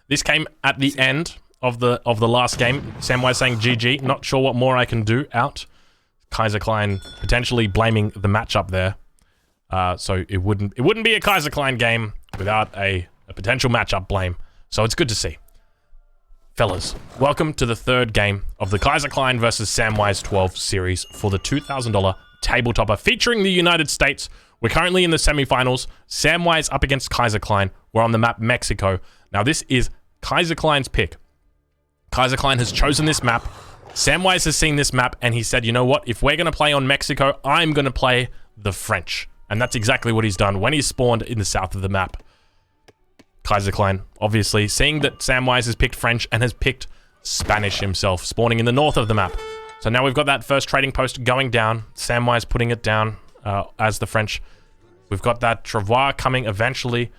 This came at the end of the last game. SamWise saying GG. Not sure what more I can do out. Kaiserklein potentially blaming the matchup there. So it wouldn't be a Kaiserklein game without a potential matchup blame. So it's good to see. Fellas, welcome to the third game of the Kaiserklein versus SamWise 12 series for the $2,000 table topper featuring the United States. We're currently in the semifinals. SamWise up against Kaiserklein. We're on the map Mexico. Now this is Kaiserklein's pick. Kaiserklein has chosen this map. SamWise has seen this map and he said, you know what? If we're going to play on Mexico, I'm going to play the French. And that's exactly what he's done when he's spawned in the south of the map. Kaiserklein, obviously, seeing that SamWise has picked French and has picked Spanish himself, spawning in the north of the map. So now we've got that first trading post going down. SamWise putting it down as the French. We've got that travois coming eventually.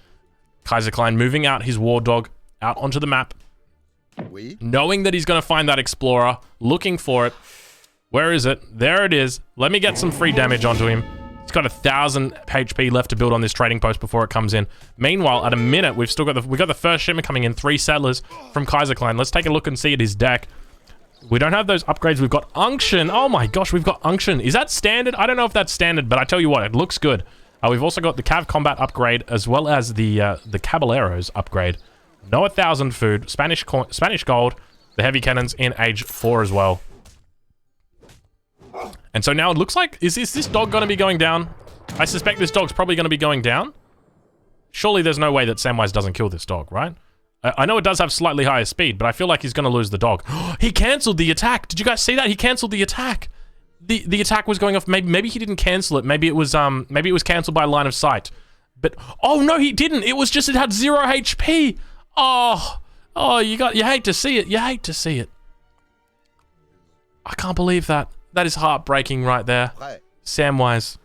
Kaiserklein moving out his war dog out onto the map. Knowing that he's going to find that explorer, looking for it. Where is it? There it is. Let me get some free damage onto him. He's got 1,000 HP left to build on this trading post before it comes in. Meanwhile, at a minute, we've got the first shipment coming in. 3 settlers from Kaiserklein. Let's take a look and see at his deck. We don't have those upgrades. We've got Unction. Oh my gosh, we've got Unction. Is that standard? I don't know if that's standard, but I tell you what, it looks good. We've also got the Cav Combat upgrade as well as the Caballeros upgrade. No 1,000 food. Spanish gold. The heavy cannons in age 4 as well. And so now it looks like, is this dog going to be going down? I suspect this dog's probably going to be going down. Surely there's no way that SamWise doesn't kill this dog, right? I know it does have slightly higher speed, but I feel like he's going to lose the dog. He cancelled the attack. Did you guys see that? He cancelled the attack. The attack was going off. Maybe he didn't cancel it. Maybe it was cancelled by line of sight. But oh no, he didn't. It was just it had 0 HP. Oh, you hate to see it. You hate to see it. I can't believe that. That is heartbreaking right there. SamWise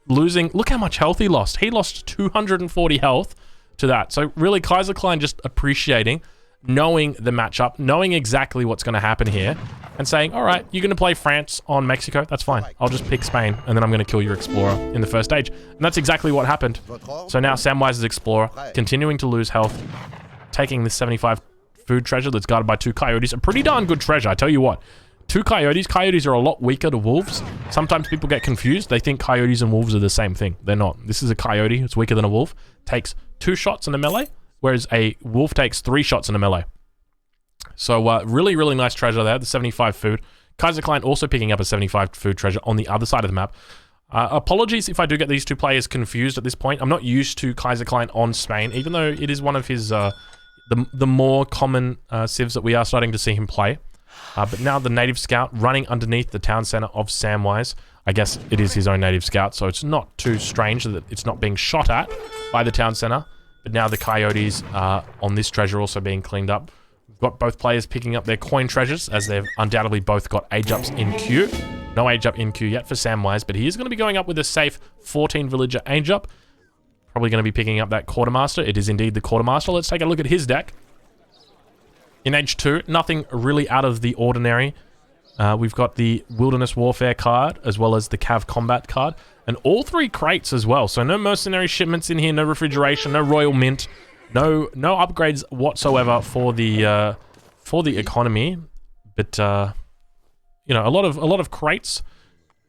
losing. Look how much health he lost. He lost 240 health to that. So really, Kaiserklein just appreciating, knowing the matchup, knowing exactly what's going to happen here, and saying, all right, you're going to play France on Mexico. That's fine. I'll just pick Spain, and then I'm going to kill your Explorer in the first stage. And that's exactly what happened. So now SamWise's Explorer continuing to lose health, taking this 75 food treasure that's guarded by 2 coyotes. A pretty darn good treasure, I tell you what. 2 coyotes. Coyotes are a lot weaker to wolves. Sometimes people get confused. They think coyotes and wolves are the same thing. They're not. This is a coyote. It's weaker than a wolf. Takes 2 shots in a melee, whereas a wolf takes 3 shots in a melee. So really, really nice treasure there. The 75 food. Kaiserklein also picking up a 75 food treasure on the other side of the map. Apologies if I do get these 2 players confused at this point. I'm not used to Kaiserklein on Spain, even though it is one of his the more common civs that we are starting to see him play. But now the native scout running underneath the town center of SamWise. I guess it is his own native scout, so it's not too strange that it's not being shot at by the town center. But now the coyotes on this treasure also being cleaned up. We've got both players picking up their coin treasures, as they've undoubtedly both got age ups in queue. No age up in queue yet for SamWise, but he is going to be going up with a safe 14 villager age up. Probably going to be picking up that quartermaster. It is indeed the quartermaster. Let's take a look at his deck. In age 2, nothing really out of the ordinary. We've got the Wilderness Warfare card, as well as the Cav Combat card, and all 3 crates as well. So no mercenary shipments in here, no refrigeration, no Royal Mint, no upgrades whatsoever for the economy. But you know, a lot of crates.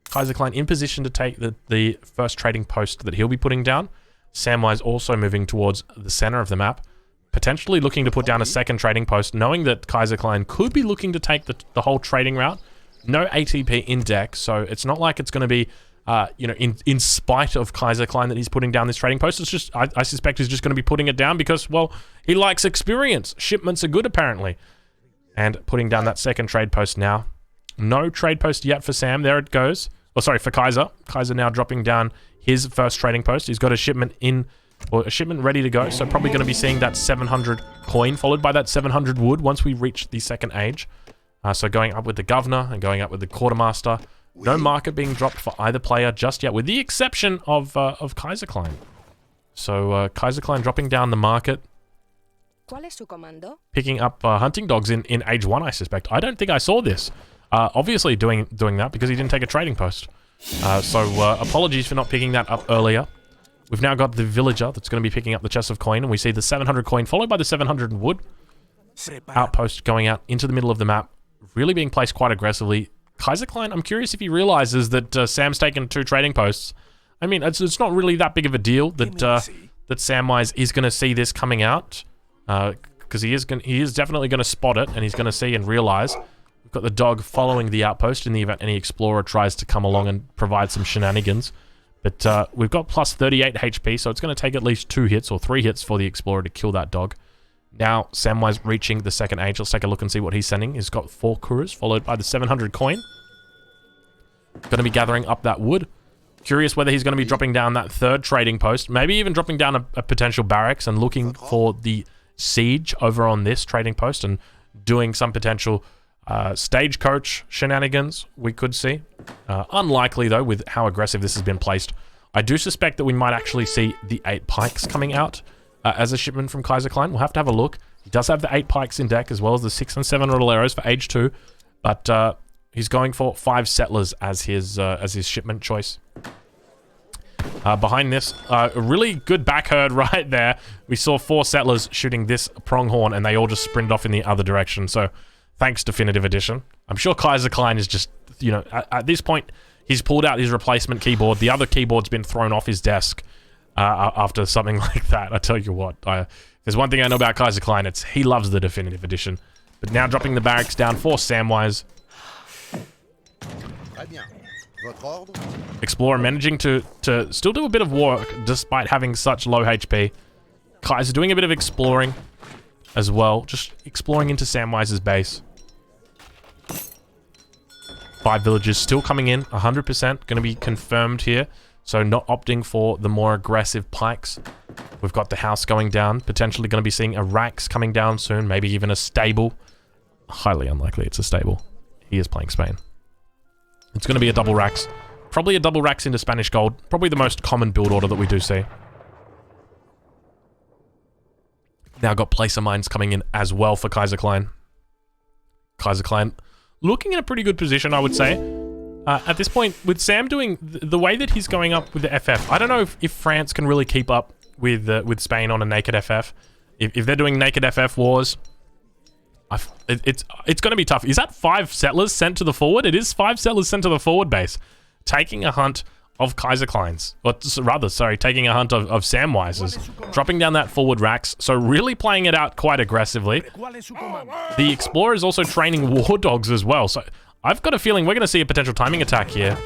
Kaiserklein in position to take the first trading post that he'll be putting down. SamWise also moving towards the center of the map, potentially looking to put down a second trading post, knowing that Kaiserklein could be looking to take the whole trading route. No ATP in deck, so it's not like it's going to be, you know, in spite of Kaiserklein that he's putting down this trading post. It's just, I suspect he's just going to be putting it down because, well, he likes experience. Shipments are good, apparently. And putting down that second trade post now. No trade post yet for Sam. There it goes. Oh, sorry, for Kaiser. Kaiser now dropping down his first trading post. He's got a shipment in, or a shipment ready to go, so probably going to be seeing that 700 coin, followed by that 700 wood once we reach the second age. So going up with the governor and going up with the quartermaster. No market being dropped for either player just yet, with the exception of Kaiserklein. So Kaiserklein dropping down the market. Picking up hunting dogs in age 1, I suspect. I don't think I saw this. Obviously doing that because he didn't take a trading post. So apologies for not picking that up earlier. We've now got the villager that's going to be picking up the chest of coin, and we see the 700 coin followed by the 700 wood. outpost going out into the middle of the map, really being placed quite aggressively. Kaiserklein, I'm curious if he realizes that Sam's taken 2 trading posts. I mean, it's not really that big of a deal that that SamWise is going to see this coming out, because he is definitely going to spot it, and he's going to see and realize. We've got the dog following the outpost in the event any explorer tries to come along and provide some shenanigans. But we've got plus 38 HP, so it's going to take at least 2 hits or 3 hits for the explorer to kill that dog. Now, SamWise reaching the second age. Let's take a look and see what he's sending. He's got 4 Kuras, followed by the 700 coin. Going to be gathering up that wood. Curious whether he's going to be dropping down that 3rd trading post. Maybe even dropping down a potential barracks and looking for the siege over on this trading post and doing some potential stagecoach shenanigans we could see. Unlikely, though, with how aggressive this has been placed. I do suspect that we might actually see the 8 pikes coming out as a shipment from Kaiserklein. We'll have to have a look. He does have the 8 pikes in deck, as well as the 6 and 7 Rodoleros for age 2. But he's going for 5 settlers as his shipment choice. Behind this, a really good back herd right there. We saw 4 settlers shooting this pronghorn, and they all just sprinted off in the other direction. So, thanks, Definitive Edition. I'm sure Kaiserklein is just, you know, at this point, he's pulled out his replacement keyboard. The other keyboard's been thrown off his desk after something like that. I tell you what, there's one thing I know about Kaiserklein, it's he loves the Definitive Edition. But now dropping the barracks down for SamWise. Explorer managing to still do a bit of work despite having such low HP. Kaiser doing a bit of exploring as well, just exploring into SamWise's base. 5 villages still coming in, 100% going to be confirmed here. So not opting for the more aggressive pikes. We've got the house going down, potentially going to be seeing a Rax coming down soon, maybe even a stable. Highly unlikely it's a stable. He is playing Spain. It's going to be a double Rax. Probably a double Rax into Spanish Gold. Probably the most common build order that we do see. Now got Placer Mines coming in as well for Kaiserklein. Kaiserklein looking in a pretty good position, I would say. At this point, with Sam doing the way that he's going up with the FF, I don't know if France can really keep up with Spain on a naked FF. If they're doing naked FF wars, it's going to be tough. Is that 5 settlers sent to the forward? It is 5 settlers sent to the forward base, taking a hunt of Kaiserklein's, or rather, sorry, taking a hunt of SamWise's, dropping down that forward Rax, so really playing it out quite aggressively. The Explorer is also training War Dogs as well, so I've got a feeling we're going to see a potential timing attack here.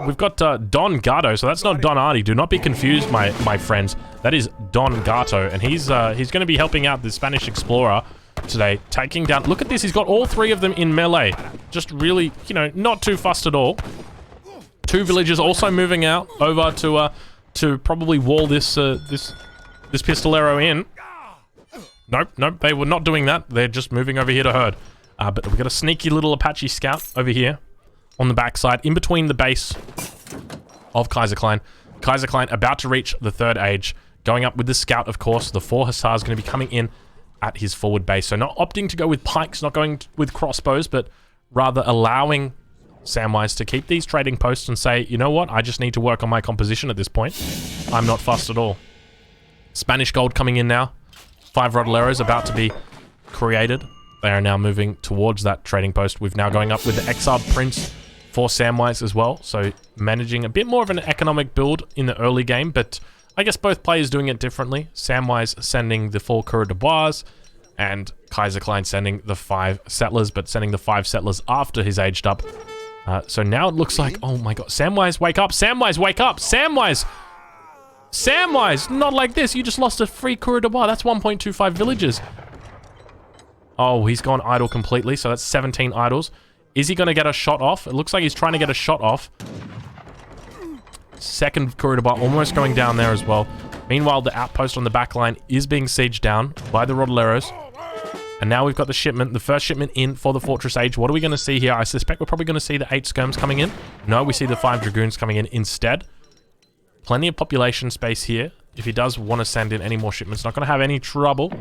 We've got Don Gato, so that's not Don Artie. Do not be confused, my friends. That is Don Gato, and he's going to be helping out the Spanish Explorer today, taking down... Look at this, he's got all 3 of them in melee. Just really, you know, not too fussed at all. 2 villagers also moving out over to probably wall this pistolero in. Nope, they were not doing that. They're just moving over here to herd. But we've got a sneaky little Apache scout over here on the backside, in between the base of Kaiserklein. Kaiserklein about to reach the 3rd age, going up with the scout, of course. The 4 hussars going to be coming in at his forward base. So not opting to go with pikes, not going with crossbows, but rather allowing SamWise to keep these trading posts and say, you know what, I just need to work on my composition at this point. I'm not fussed at all. Spanish Gold coming in now. 5 Rodoleros about to be created. They are now moving towards that trading post. We've now going up with the Exiled Prince for SamWise as well. So managing a bit more of an economic build in the early game, but I guess both players doing it differently. SamWise sending the 4 Coureur de Bois, and Kaiserklein sending the 5 settlers, but sending the 5 settlers after he's aged up. So now it looks like, oh my god, SamWise, wake up! SamWise, wake up! SamWise! SamWise! Not like this, you just lost a free Coureur de Bois. That's 1.25 villages. Oh, he's gone idle completely, so that's 17 idols. Is he going to get a shot off? It looks like he's trying to get a shot off. 2nd Coureur de Bois almost going down there as well. Meanwhile, the outpost on the back line is being sieged down by the Rodoleros. And now we've got the shipment, the first shipment in for the Fortress Age. What are we going to see here? I suspect we're probably going to see the 8 skirms coming in. No, we see the 5 Dragoons coming in instead. Plenty of population space here. If he does want to send in any more shipments, not going to have any trouble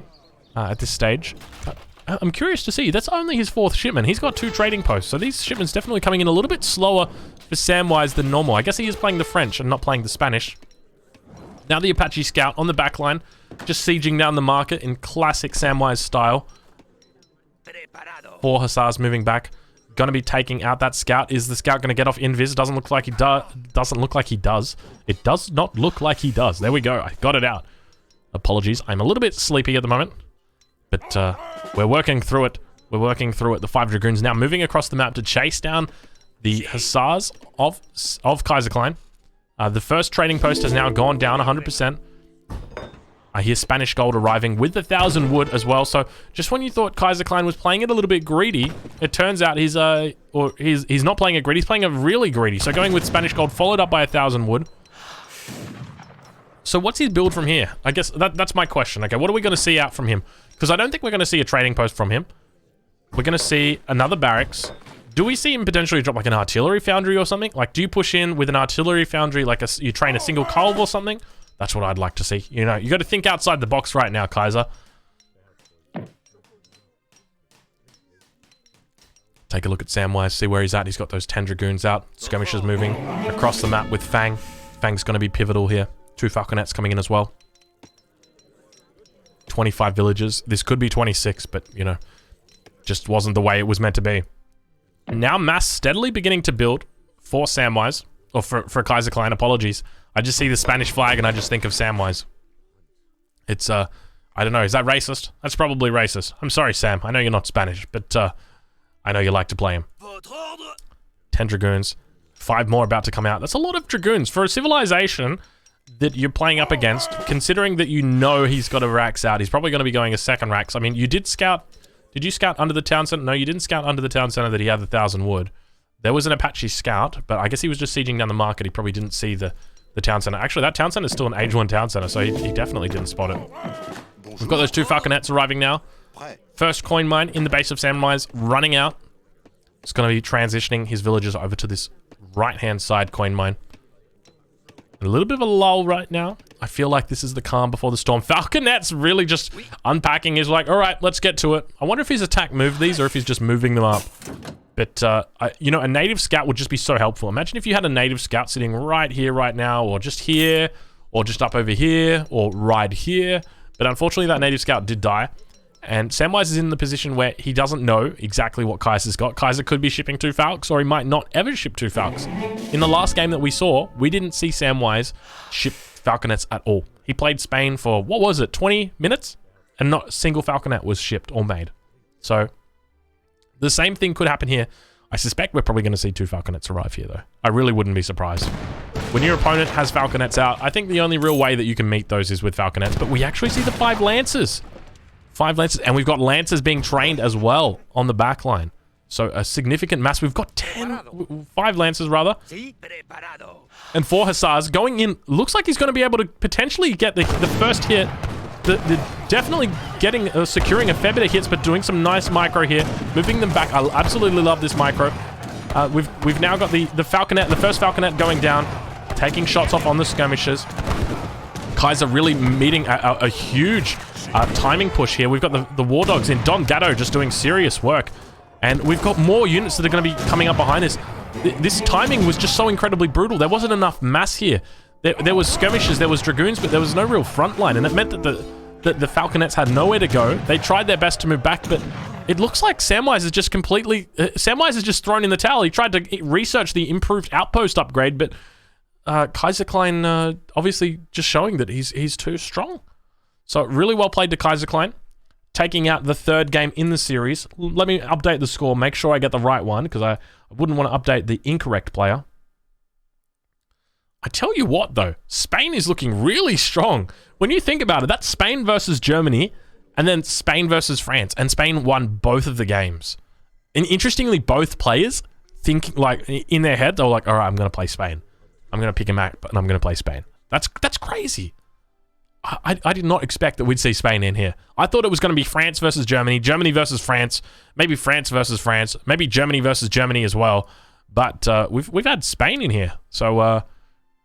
at this stage. I'm curious to see. That's only his 4th shipment. He's got 2 trading posts, so these shipments definitely coming in a little bit slower for SamWise than normal. I guess he is playing the French and not playing the Spanish. Now the Apache Scout on the back line, just sieging down the market in classic SamWise style. 4 Hussars moving back. Going to be taking out that Scout. Is the Scout going to get off invis? Doesn't look like he does. Doesn't look like he does. It does not look like he does. There we go. I got it out. Apologies. I'm a little bit sleepy at the moment. But we're working through it. We're working through it. The 5 Dragoons now moving across the map to chase down the Hussars of Kaiserklein. The first trading post has now gone down 100%. I hear Spanish gold arriving with the 1,000 wood as well. So just when you thought Kaiserklein was playing it a little bit greedy, it turns out he's not playing it greedy. He's playing it really greedy. So going with Spanish gold followed up by 1,000 wood. So what's his build from here? I guess that's my question. Okay, what are we going to see out from him? Because I don't think we're going to see a trading post from him. We're going to see another barracks. Do we see him potentially drop like an artillery foundry or something? Like, do you push in with an artillery foundry, like you train a single culve or something? That's what I'd like to see. You know, you got to think outside the box right now, Kaiser. Take a look at SamWise, see where he's at. He's got those 10 Dragoons out. Skirmishers moving across the map with Fang. Fang's going to be pivotal here. 2 Falconets coming in as well. 25 villagers. This could be 26, but, you know, just wasn't the way it was meant to be. Now mass steadily beginning to build for SamWise. Or for Kaiserklein, apologies. I just see the Spanish flag and I just think of SamWise. It's, I don't know, is that racist? That's probably racist. I'm sorry, Sam. I know you're not Spanish, but I know you like to play him. 10 Dragoons. 5 more about to come out. That's a lot of Dragoons. For a civilization that you're playing up against, considering that you know he's got a Rax out, he's probably going to be going a second Rax. I mean, you did scout... Did you scout under the town center? No, you didn't scout under the town center that he had the 1,000 wood. There was an Apache Scout, but I guess he was just sieging down the market. He probably didn't see the town center. Actually, that town center is still an Age 1 town center, so he definitely didn't spot it. We've got those 2 Falconets arriving now. First coin mine in the base of SamWise running out. It's going to be transitioning his villagers over to this right-hand side coin mine. A little bit of a lull right now. I feel like this is the calm before the storm. Falconet's really just unpacking. He's like, all right, let's get to it. I wonder if his attack moved these or if he's just moving them up. But, you know, a native scout would just be so helpful. Imagine if you had a native scout sitting right here, right now, or just here, or just up over here, or right here. But unfortunately, that native scout did die. And SamWise is in the position where he doesn't know exactly what Kaiser's got. Kaiser could be shipping 2 Falcons, or he might not ever ship 2 Falcons. In the last game that we saw, we didn't see SamWise ship Falconets at all. He played Spain for, what was it, 20 minutes? And not a single Falconet was shipped or made. So, the same thing could happen here. I suspect we're probably going to see 2 Falconets arrive here, though. I really wouldn't be surprised. When your opponent has Falconets out, I think the only real way that you can meet those is with Falconets. But we actually see the 5 Lancers. 5 Lancers, and we've got Lancers being trained as well on the back line. So a significant mass. We've got 5 Lancers rather. And 4 Hussars going in. Looks like he's going to be able to potentially get the first hit. Definitely getting, securing a fair bit of hits, but doing some nice micro here. Moving them back. I absolutely love this micro. We've now got the Falconet, the first Falconet going down. Taking shots off on the skirmishers. Kaiser really meeting a huge timing push here. We've got the War Dogs in. Don Gatto just doing serious work. And we've got more units that are going to be coming up behind us. This timing was just so incredibly brutal. There wasn't enough mass here. There was skirmishers, there was Dragoons, but there was no real front line. And it meant that the Falconets had nowhere to go. They tried their best to move back, but it looks like SamWise is just completely... SamWise is just thrown in the towel. He tried to research the improved outpost upgrade, but Kaiserklein obviously just showing that he's too strong. So really well played to Kaiserklein, taking out the 3rd game in the series. Let me update the score, make sure I get the right one, because I wouldn't want to update the incorrect player. I tell you what, though, Spain is looking really strong. When you think about it, that's Spain versus Germany, and then Spain versus France, and Spain won both of the games. And interestingly, both players thinking, like, in their head, they were like, all right, I'm going to play Spain. I'm going to pick a map, and I'm going to play Spain. That's crazy. I did not expect that we'd see Spain in here. I thought it was going to be France versus Germany, Germany versus France, maybe France versus France, maybe Germany versus Germany as well. But we've had Spain in here. So,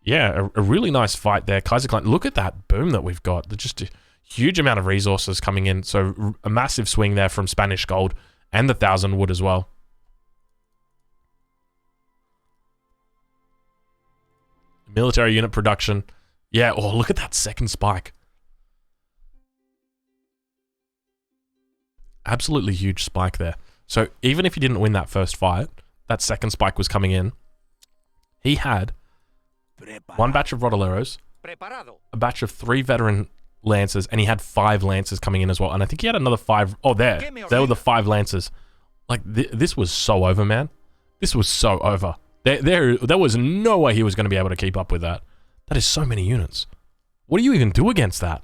yeah, a really nice fight there. Kaiserklein, look at that boom that we've got. Just a huge amount of resources coming in. So a massive swing there from Spanish gold and the 1,000 wood as well. Military unit production. Yeah, oh, look at that second spike. Absolutely huge spike there. So even if he didn't win that first fight, that second spike was coming in. He had one batch of Rodoleros, a batch of 3 veteran Lancers, and he had 5 Lancers coming in as well. And I think he had another 5. Oh, there were the 5 Lancers. Like, this was so over, man. This was so over. There was no way he was going to be able to keep up with that. That is so many units. What do you even do against that?